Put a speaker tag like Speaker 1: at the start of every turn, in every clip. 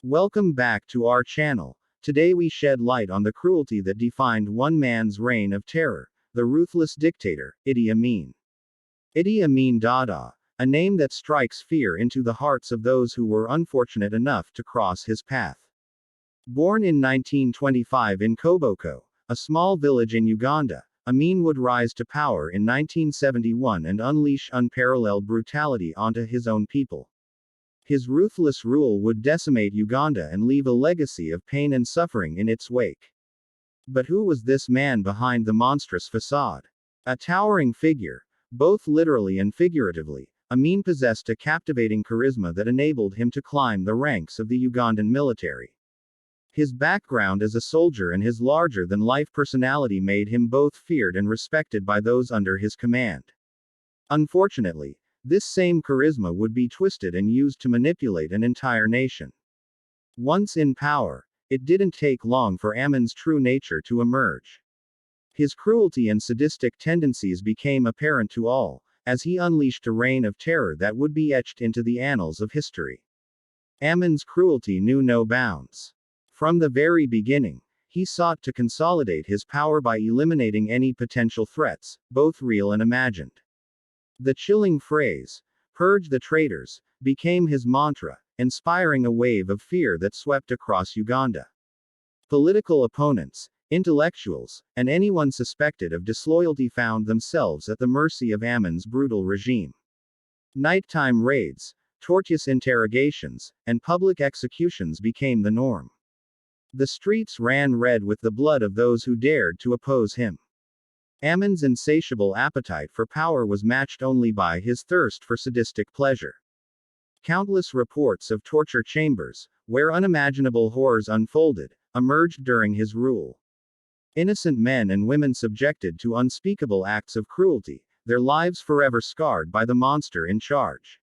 Speaker 1: Welcome back to our channel. Today we shed light on the cruelty that defined one man's reign of terror, the ruthless dictator, Idi Amin. Idi Amin Dada, a name that strikes fear into the hearts of those who were unfortunate enough to cross his path. Born in 1925 in Koboko, a small village in Uganda, Amin would rise to power in 1971 and unleash unparalleled brutality onto his own people. His ruthless rule would decimate Uganda and leave a legacy of pain and suffering in its wake. But who was this man behind the monstrous facade? A towering figure, both literally and figuratively, Amin possessed a captivating charisma that enabled him to climb the ranks of the Ugandan military. His background as a soldier and his larger-than-life personality made him both feared and respected by those under his command. Unfortunately, this same charisma would be twisted and used to manipulate an entire nation. Once in power, it didn't take long for Amin's true nature to emerge. His cruelty and sadistic tendencies became apparent to all, as he unleashed a reign of terror that would be etched into the annals of history. Amin's cruelty knew no bounds. From the very beginning, he sought to consolidate his power by eliminating any potential threats, both real and imagined. The chilling phrase, "Purge the traitors," became his mantra, inspiring a wave of fear that swept across Uganda. Political opponents, intellectuals, and anyone suspected of disloyalty found themselves at the mercy of Amin's brutal regime. Nighttime raids, torturous interrogations, and public executions became the norm. The streets ran red with the blood of those who dared to oppose him. Amin's insatiable appetite for power was matched only by his thirst for sadistic pleasure. Countless reports of torture chambers, where unimaginable horrors unfolded, emerged during his rule. Innocent men and women subjected to unspeakable acts of cruelty, their lives forever scarred by the monster in charge.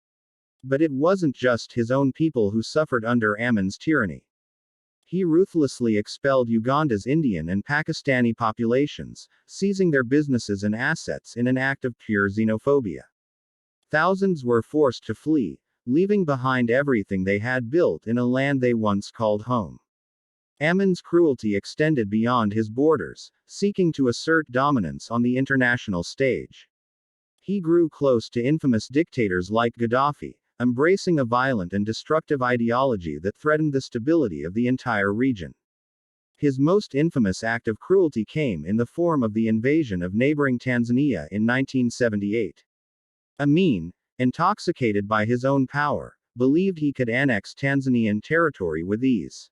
Speaker 1: But it wasn't just his own people who suffered under Amin's tyranny. He ruthlessly expelled Uganda's Indian and Pakistani populations, seizing their businesses and assets in an act of pure xenophobia. Thousands were forced to flee, leaving behind everything they had built in a land they once called home. Amin's cruelty extended beyond his borders, seeking to assert dominance on the international stage. He grew close to infamous dictators like Gaddafi, embracing a violent and destructive ideology that threatened the stability of the entire region. His most infamous act of cruelty came in the form of the invasion of neighboring Tanzania in 1978. Amin, intoxicated by his own power, believed he could annex Tanzanian territory with ease.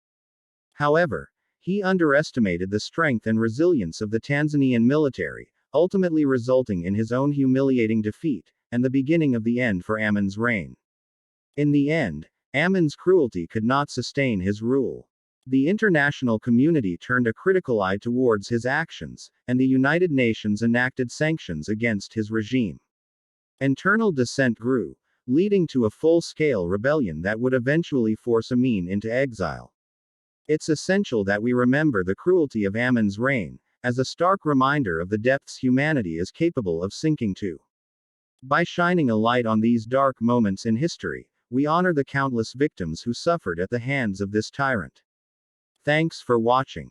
Speaker 1: However, he underestimated the strength and resilience of the Tanzanian military, ultimately resulting in his own humiliating defeat, and the beginning of the end for Amin's reign. In the end, Amin's cruelty could not sustain his rule. The international community turned a critical eye towards his actions, and the United Nations enacted sanctions against his regime. Internal dissent grew, leading to a full-scale rebellion that would eventually force Amin into exile. It's essential that we remember the cruelty of Amin's reign, as a stark reminder of the depths humanity is capable of sinking to. By shining a light on these dark moments in history, we honor the countless victims who suffered at the hands of this tyrant. Thanks for watching.